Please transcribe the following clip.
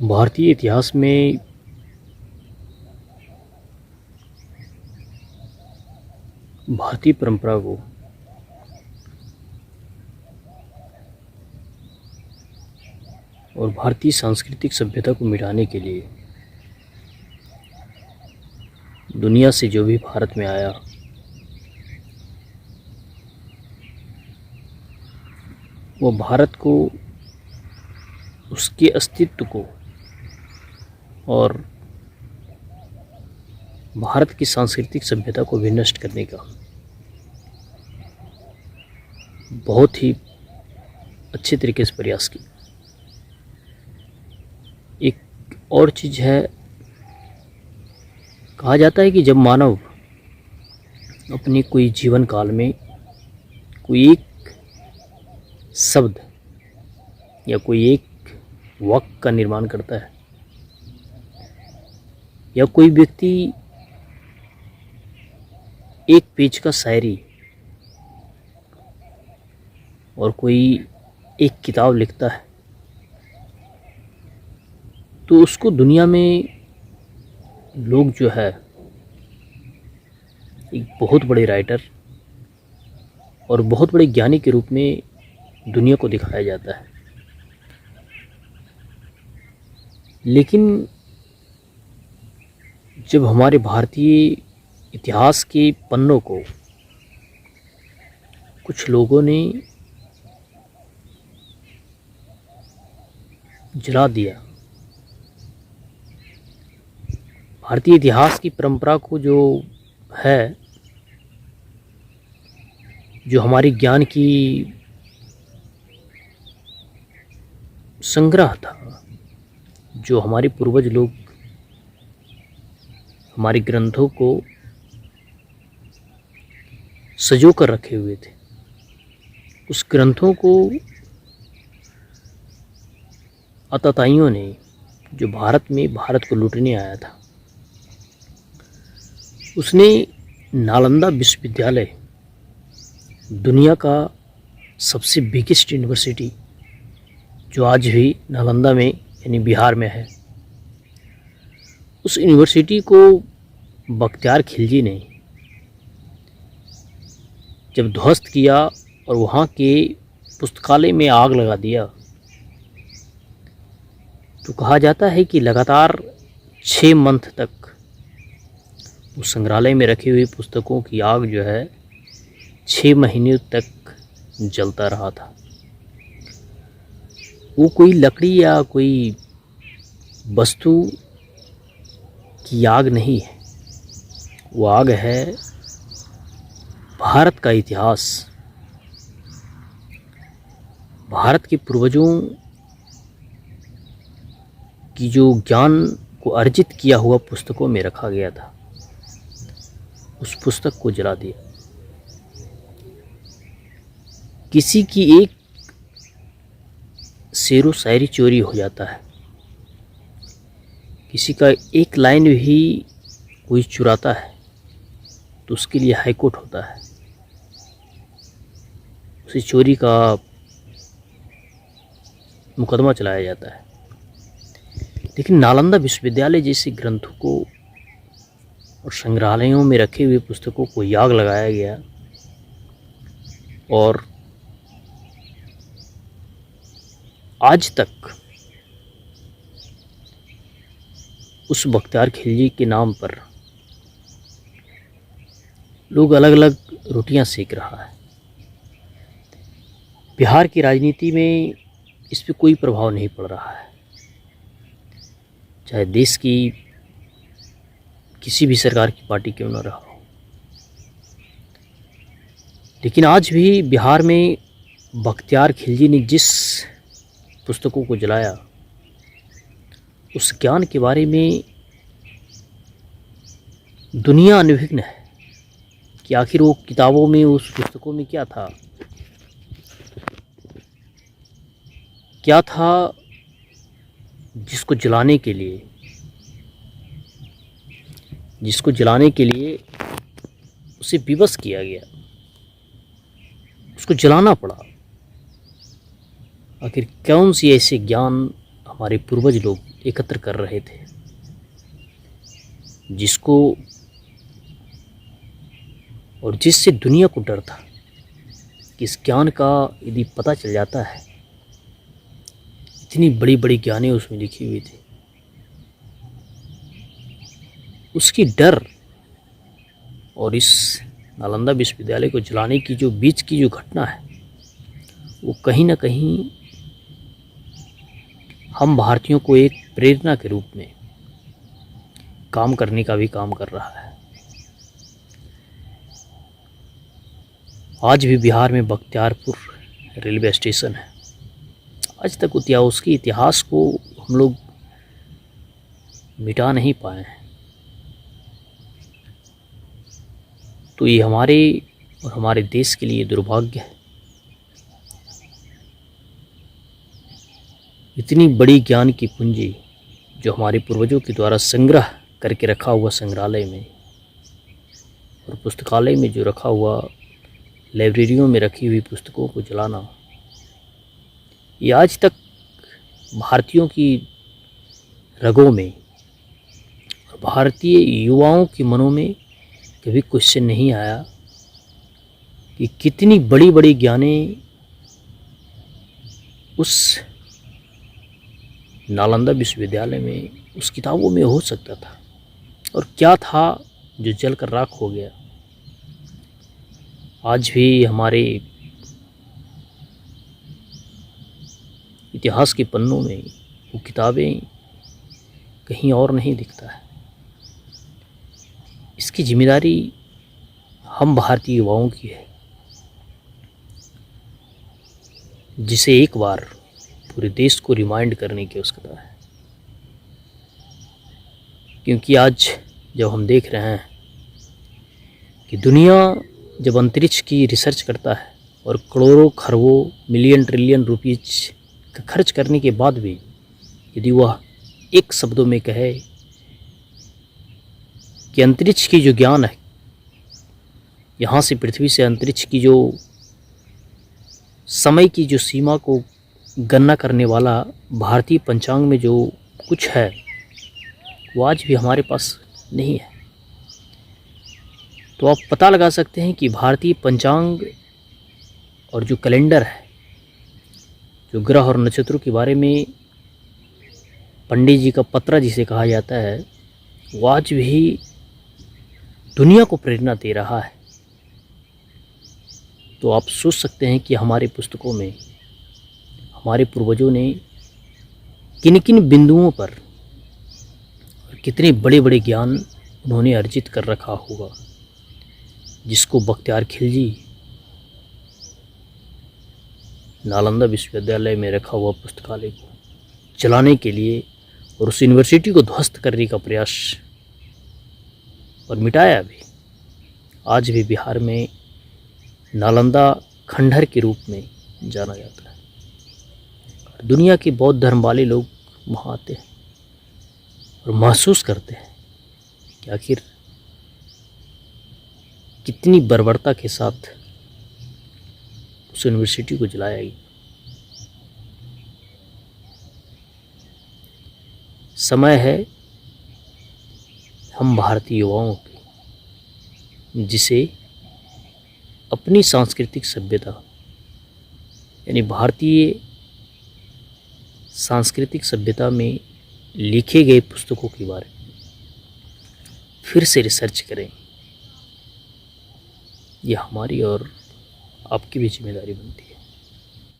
भारतीय इतिहास में भारतीय परंपरा को और भारतीय सांस्कृतिक सभ्यता को मिटाने के लिए दुनिया से जो भी भारत में आया, वो भारत को, उसके अस्तित्व को और भारत की सांस्कृतिक सभ्यता को भी नष्ट करने का बहुत ही अच्छे तरीके से प्रयास किया। एक और चीज़ है, कहा जाता है कि जब मानव अपने कोई जीवन काल में कोई एक शब्द या कोई एक वाक्य का निर्माण करता है, या कोई व्यक्ति एक पेज का शायरी और कोई एक किताब लिखता है, तो उसको दुनिया में लोग जो है एक बहुत बड़े राइटर और बहुत बड़े ज्ञानी के रूप में दुनिया को दिखाया जाता है। लेकिन जब हमारे भारतीय इतिहास के पन्नों को कुछ लोगों ने जला दिया, भारतीय इतिहास की परंपरा को जो है, जो हमारे ज्ञान की संग्रह था, जो हमारे पूर्वज लोग हमारे ग्रंथों को सजो कर रखे हुए थे, उस ग्रंथों को आतताइयों ने, जो भारत को लूटने आया था, उसने नालंदा विश्वविद्यालय, दुनिया का सबसे बिगेस्ट यूनिवर्सिटी जो आज भी नालंदा में यानी बिहार में है, उस यूनिवर्सिटी को बख्तियार खिलजी ने जब ध्वस्त किया और वहाँ के पुस्तकालय में आग लगा दिया, तो कहा जाता है कि लगातार 6 मंथ तक उस संग्रहालय में रखी हुई पुस्तकों की आग जो है 6 महीने तक जलता रहा था। वो कोई लकड़ी या कोई वस्तु की आग नहीं है, वो आग है भारत का इतिहास, भारत के पूर्वजों की जो ज्ञान को अर्जित किया हुआ पुस्तकों में रखा गया था, उस पुस्तक को जला दिया। किसी की एक शेरो शायरी चोरी हो जाता है, किसी का एक लाइन भी कोई चुराता है, तो उसके लिए हाई कोर्ट होता है, उसी चोरी का मुकदमा चलाया जाता है। लेकिन नालंदा विश्वविद्यालय जैसे ग्रंथों को और संग्रहालयों में रखे हुए पुस्तकों को आग लगाया गया और आज तक उस बख्तियार खिलजी के नाम पर लोग अलग अलग रोटियां सेक रहा है। बिहार की राजनीति में इस पे कोई प्रभाव नहीं पड़ रहा है, चाहे देश की किसी भी सरकार की पार्टी क्यों न रहा हो। लेकिन आज भी बिहार में बख्तियार खिलजी ने जिस पुस्तकों को जलाया, उस ज्ञान के बारे में दुनिया अनभिज्ञ है कि आखिर वो किताबों में, उस पुस्तकों में क्या था, क्या था जिसको जलाने के लिए उसे विवश किया गया, उसको जलाना पड़ा। आखिर कौन सी ऐसे ज्ञान हमारे पूर्वज लोग एकत्र कर रहे थे, जिसको और जिससे दुनिया को डर था कि इस ज्ञान का यदि पता चल जाता है, इतनी बड़ी बड़ी ज्ञानें उसमें लिखी हुई थी, उसकी डर और इस नालंदा विश्वविद्यालय को जलाने की जो बीच की जो घटना है, वो कहीं ना कहीं हम भारतीयों को एक प्रेरणा के रूप में काम करने का भी काम कर रहा है। आज भी बिहार में बख्तियारपुर रेलवे स्टेशन है, आज तक उसके इतिहास को हम लोग मिटा नहीं पाए हैं। तो ये हमारे और हमारे देश के लिए दुर्भाग्य है। इतनी बड़ी ज्ञान की पूंजी जो हमारे पूर्वजों के द्वारा संग्रह करके रखा हुआ संग्रहालय में और पुस्तकालय में जो रखा हुआ, लाइब्रेरियों में रखी हुई पुस्तकों को जलाना, ये आज तक भारतीयों की रगों में और भारतीय युवाओं के मनों में कभी क्वेश्चन नहीं आया कि कितनी बड़ी बड़ी ज्ञानें उस नालंदा विश्वविद्यालय में, उस किताबों में हो सकता था, और क्या था जो जलकर राख हो गया। आज भी हमारे इतिहास के पन्नों में वो किताबें कहीं और नहीं दिखता है। इसकी जिम्मेदारी हम भारतीय युवाओं की है, जिसे एक बार पूरे देश को रिमाइंड करने की आवश्यकता है। क्योंकि आज जब हम देख रहे हैं कि दुनिया जब अंतरिक्ष की रिसर्च करता है और करोड़ों खरबों मिलियन ट्रिलियन रुपीज का खर्च करने के बाद भी यदि वह एक शब्दों में कहे कि अंतरिक्ष की जो ज्ञान है, यहाँ से पृथ्वी से अंतरिक्ष की जो समय की जो सीमा को गणना करने वाला भारतीय पंचांग में जो कुछ है, वो आज भी हमारे पास नहीं है। तो आप पता लगा सकते हैं कि भारतीय पंचांग और जो कैलेंडर है, जो ग्रह और नक्षत्रों के बारे में पंडित जी का पत्रा जिसे कहा जाता है, वो आज भी दुनिया को प्रेरणा दे रहा है। तो आप सोच सकते हैं कि हमारे पुस्तकों में हमारे पूर्वजों ने किन किन बिंदुओं पर कितने बड़े बड़े ज्ञान उन्होंने अर्जित कर रखा होगा, जिसको बख्तियार खिलजी नालंदा विश्वविद्यालय में रखा हुआ पुस्तकालय को चलाने के लिए और उस यूनिवर्सिटी को ध्वस्त करने का प्रयास और मिटाया भी। आज भी बिहार में नालंदा खंडहर के रूप में जाना जाता है। दुनिया के बौद्ध धर्म वाले लोग वहाँ आते हैं और महसूस करते हैं कि आखिर कितनी बर्बरता के साथ उस यूनिवर्सिटी को जलाया गया। समय है हम भारतीय युवाओं की, जिसे अपनी सांस्कृतिक सभ्यता यानी भारतीय सांस्कृतिक सभ्यता में लिखे गए पुस्तकों के बारे में फिर से रिसर्च करें। यह हमारी और आपकी भी जिम्मेदारी बनती है।